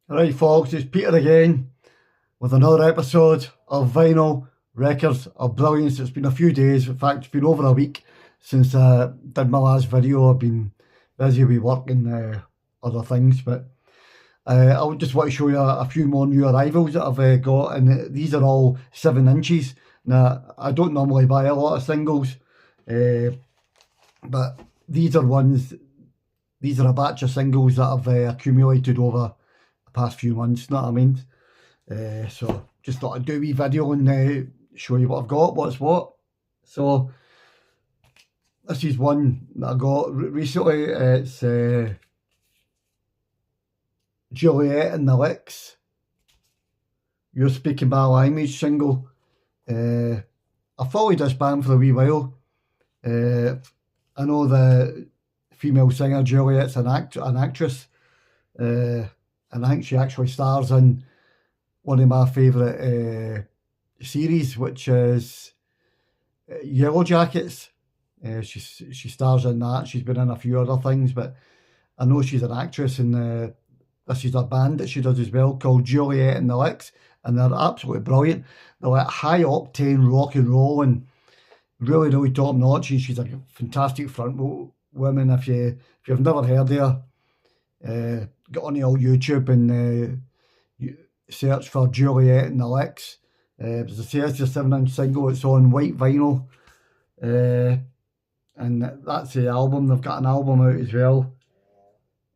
Right, folks, it's Peter again with another episode of Vinyl Records of Brilliance. It's been a few days, in fact, it's been over a week since I did my last video. I've been busy with work and other things, but I would just want to show you a few more new arrivals that I've got, and these are all 7 inches. Now, I don't normally buy a lot of singles, but these are a batch of singles that I've accumulated over the past few months, know what I mean? So just thought I'd do a wee video and show you what I've got, what's what. So this is one that I got recently. It's Juliet and the Licks, You're Speaking My Language single. I followed this band for a wee while. I know the female singer Juliet's an actress, and I think she actually stars in one of my favourite series, which is Yellow Jackets. She stars in that. She's been in a few other things, but I know she's an actress, and this is a band that she does as well called Juliet and the Licks, and they're absolutely brilliant. They're like high octane rock and roll and really, really top notch. And she's a fantastic front woman. If you've never heard of her, get on the old YouTube and search for Juliet and the Licks. As I say, it's a 7-inch single. It's on white vinyl, and that's the album. They've got an album out as well.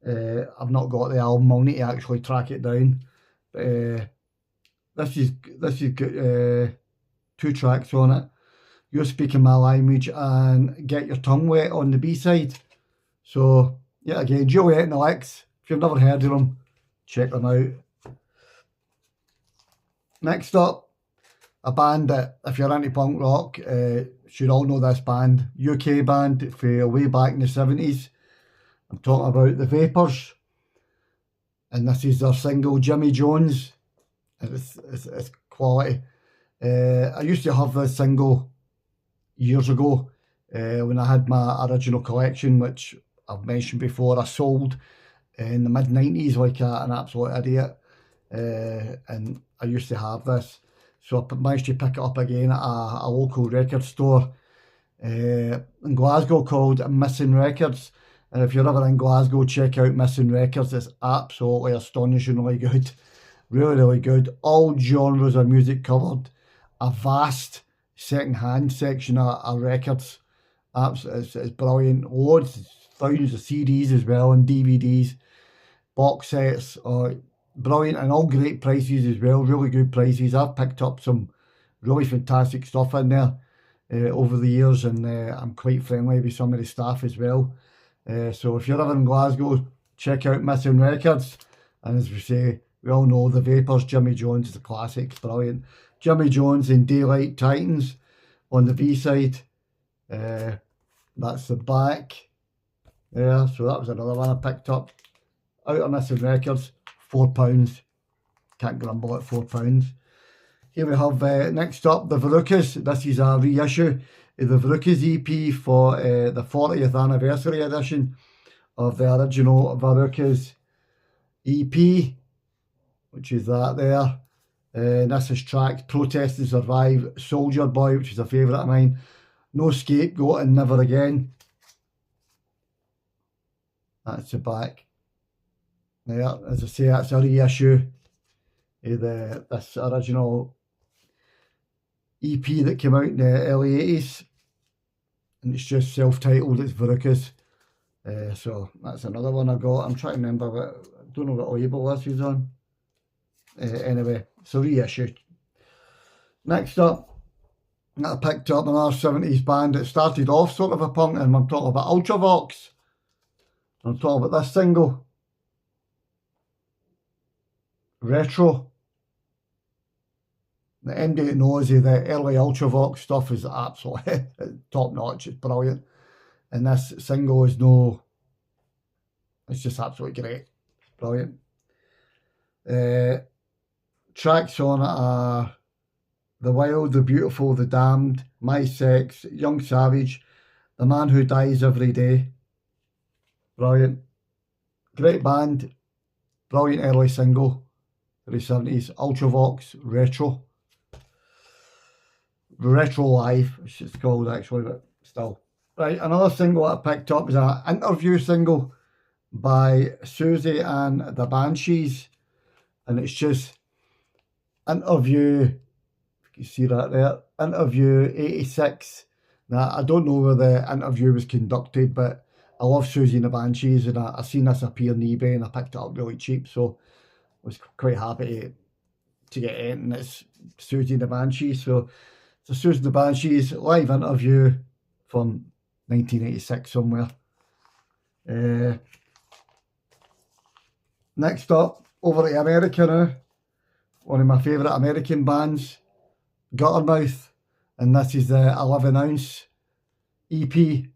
I've not got the album. I'll need to actually track it down. But this is got 2 tracks on it. You're Speaking My Language and Get Your Tongue Wet on the B-side. So yeah, again, Juliet and the Licks. If you've never heard of them, check them out. Next up, a band that, if you're into punk rock, should all know this band. UK band for way back in the 70s. I'm talking about the Vapors, and this is their single Jimmy Jones. It's quality. I used to have this single years ago when I had my original collection, which I've mentioned before. I sold in the mid-90s like an absolute idiot, and I used to have this, so I managed to pick it up again at a local record store in Glasgow called Missing Records. And if you're ever in Glasgow, check out Missing Records. It's absolutely astonishingly good. Really, really good. All genres of music covered. A vast second-hand section of records. It's brilliant. Loads, thousands of CDs as well, and DVDs. Box sets. Brilliant, and all great prices as well. Really good prices. I've picked up some really fantastic stuff in there over the years, and I'm quite friendly with some of the staff as well. So if you're ever in Glasgow, check out Missing Records. And as we say, we all know the Vapors. Jimmy Jones is a classic. It's brilliant. Jimmy Jones in Daylight Titans on the B-side. That's the back there. So that was another one I picked up out of Missing Records. £4. Can't grumble at £4. Here we have next up the Verucas. This is a reissue of the Verucas EP for the 40th anniversary edition of the original Verucas EP, which is that there. This is tracked Protest and Survive, Soldier Boy, which is a favourite of mine, No Scapegoat and Never Again. That's the back. There, as I say, that's a reissue of this original EP that came out in the early 80s, and it's just self-titled. It's Verucas. So that's another one I got. I'm trying to remember what, I don't know what label this is on. Anyway, it's a reissue. Next up, I picked up another 70s band that started off sort of a punk, and I'm talking about Ultravox. I'm talking about this single, Retro. The MD that knows the early Ultravox stuff is absolutely top notch. It's brilliant. And this single is it's just absolutely great. It's brilliant. Tracks on it are The Wild, The Beautiful, The Damned, My Sex, Young Savage, The Man Who Dies Every Day. Brilliant. Great band. brilliant early single for the 70s, Ultravox Retro. Retro Live, it's called actually, but still. Right, another single I picked up is an interview single by Susie and the Banshees, and it's just interview, if you see that there, interview 86. Now, I don't know where the interview was conducted, but I love Susie and the Banshees, and I seen this appear on eBay and I picked it up really cheap, so I was quite happy to get it, and it's Susie and the Banshees. So it's a Susie and the Banshees live interview from 1986 somewhere. Next up, over to America now. One of my favourite American bands, Guttermouth, and this is the 11-ounce EP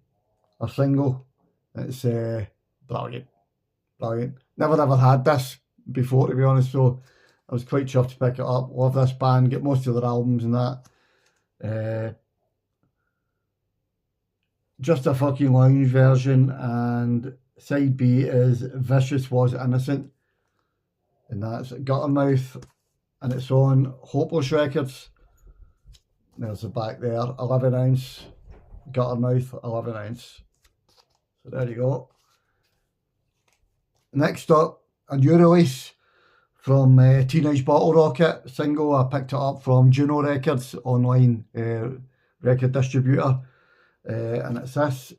or single. It's brilliant, brilliant. Never ever had this before, to be honest, so I was quite chuffed to pick it up. Love this band, get most of their albums and that. Just a fucking lounge version, and side B is Vicious Was Innocent, and that's Guttermouth, and it's on Hopeless Records. There's the back there, 11-ounce, Guttermouth, 11-ounce. So there you go. Next up, a new release from Teenage Bottle Rocket, single. I picked it up from Juno Records, online record distributor, and it's this,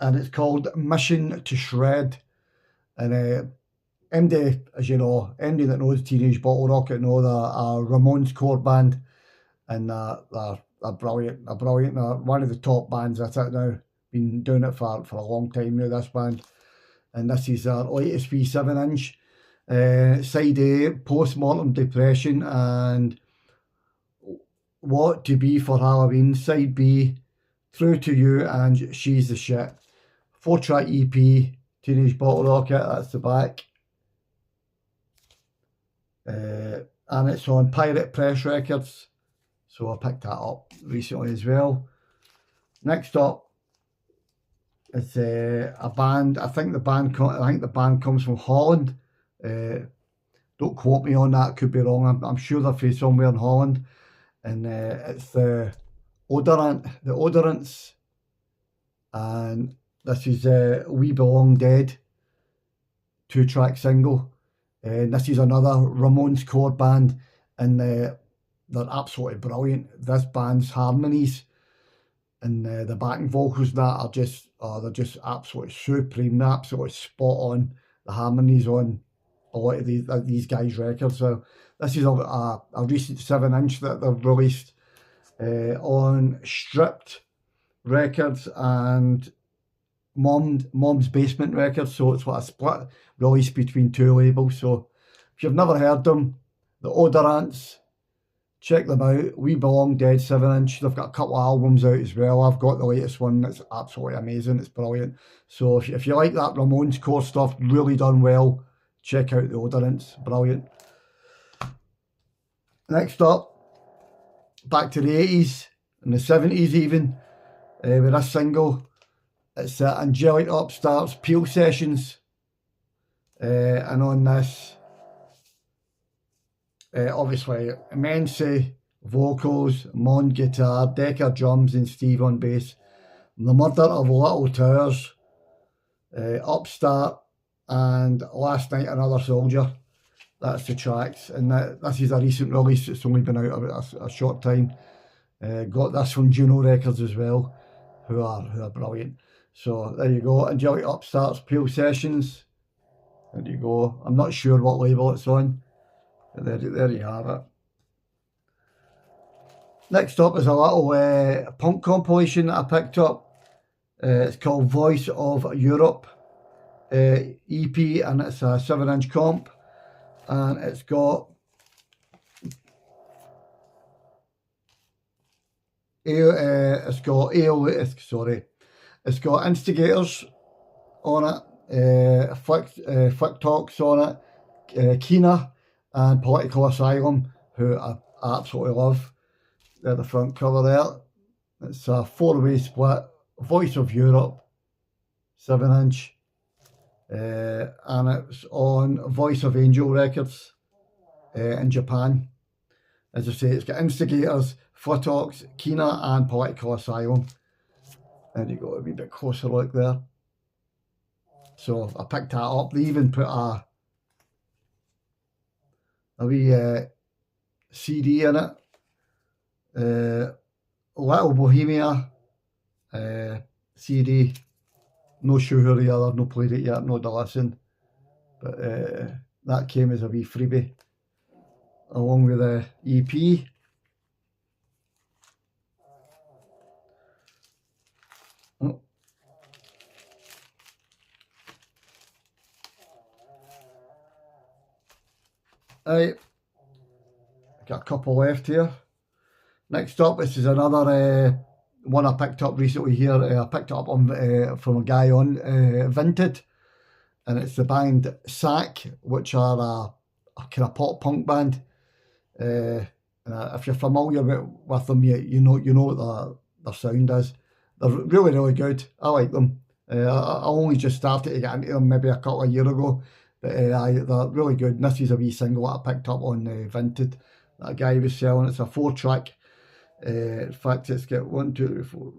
and it's called Mission to Shred. And MD, as you know, MD that knows Teenage Bottle Rocket know they're a Ramones core band, and they're brilliant. They're brilliant. They're one of the top bands at it now. Been doing it for a long time now, this band. And this is their latest wee 7-inch. Side A, Postmortem Depression and What to Be for Halloween. Side B, Through to You and She's the Shit. 4-track EP, Teenage Bottle Rocket, that's the back. And it's on Pirate Press Records, so I picked that up recently as well. Next up, it's a band. I think the band comes from Holland. Don't quote me on that. Could be wrong. I'm sure they're from somewhere in Holland, and it's the Odorants, and this is We Belong Dead, 2-track single. And this is another Ramones core band, and they're absolutely brilliant. This band's harmonies and the backing vocals that are just they're just absolutely supreme. They're absolutely spot on. The harmonies on a lot of these guys' records. So this is a recent 7-inch that they've released on Stripped Records and Mom's Basement Records. So it's what a split release between two labels. So if you've never heard them, the Odorants, check them out. We Belong Dead 7-inch. They've got a couple of albums out as well. I've got the latest one. It's absolutely amazing. It's brilliant. So if you like that Ramones core stuff, really done well, check out the Odorants. Brilliant. Next up, back to the 80s and the 70s even, with this single. It's Angelic Upstart's Peel Sessions, and on this, obviously, Mency vocals, Mon guitar, Decker drums and Steve on bass. The Murder of Little Towers, Upstart and Last Night Another Soldier. That's the tracks, and this is a recent release. It's only been out about a short time. Got this from Juno Records as well, who are brilliant. So there you go, Angelic Upstart's Peel Sessions. There you go. I'm not sure what label it's on, but there you have it. Next up is a little punk compilation that I picked up. It's called Voice of Europe EP, and it's a 7-inch comp, and it's got It's got Instigators on it, Flick Talks on it, Kina and Political Asylum, who I absolutely love. They're the front cover there. It's a 4-way split, Voice of Europe, 7-inch. and it's on Voice of Angel Records in Japan. As I say, it's got Instigators, Footox, Kina and Political Asylum. There you go, a wee bit closer look there. So I picked that up. They even put a wee CD in it. Little Bohemia CD. No sugar yet, I've not played it yet, not to listen. But that came as a wee freebie along with the EP. Oh. Right, got a couple left here. Next up, this is another one I picked up recently here. I picked it up on from a guy on Vinted, and it's the band Sack, which are a kind of pop punk band. And if you're familiar with them, you know what their sound is. They're really good. I like them. I only just started to get into them maybe a couple of years ago, but they're really good. And this is a wee single that I picked up on Vinted that a guy was selling. It's a 4-track. In fact, it's got 1, 2, 3, 4,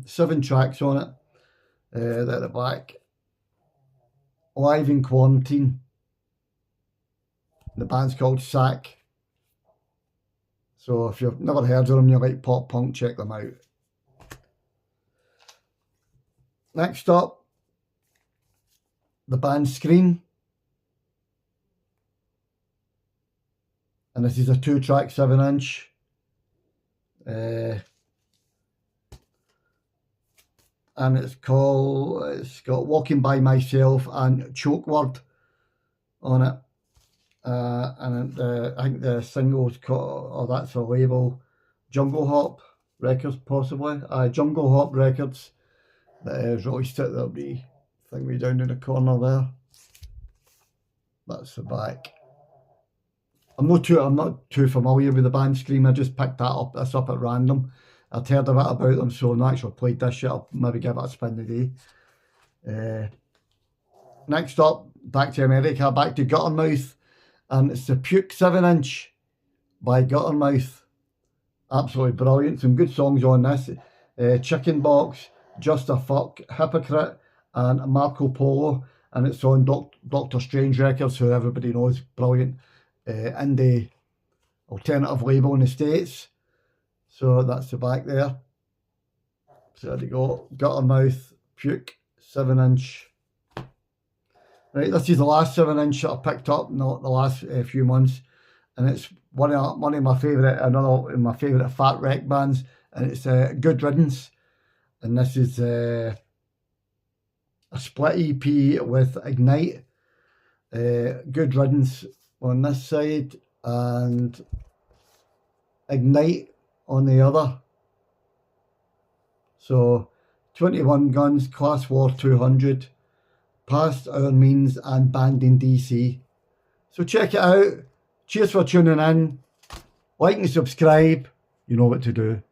7 tracks on it. There at the back. Live in Quarantine. The band's called Sack. So if you've never heard of them, you like pop punk, check them out. Next up, the band Scream. And this is a 2-track 7-inch. And it's got Walking By Myself and Choke Word on it. And I think the single's called, or that's a label, Jungle Hop Records possibly. Jungle Hop Records. That is released it. There'll be thing way down in the corner there. That's the back. I'm not too familiar with the band Scream. I just picked this up at random. I'd heard a bit about them, so I've not actually played this yet. I'll maybe give it a spin today. Next up, back to America, back to Guttermouth, and it's the Puke 7-inch by Guttermouth. Absolutely brilliant. Some good songs on this. Chicken Box, Just a Fuck, Hypocrite, and Marco Polo, and it's on Doctor Strange Records, who everybody knows, brilliant indie alternative label in the States. So that's the back there. So there you go, Guttermouth, Puke, 7-inch. Right, this is the last 7-inch that I picked up, not the last few months, and it's one of my favourite Fat Wreck bands, and it's Good Riddance, and this is a split EP with Ignite. Good Riddance on this side and Ignite on the other. So 21 Guns, Class War 200, Past Our Means and Banned in DC. So check it out. Cheers for tuning in. Like and subscribe. You know what to do.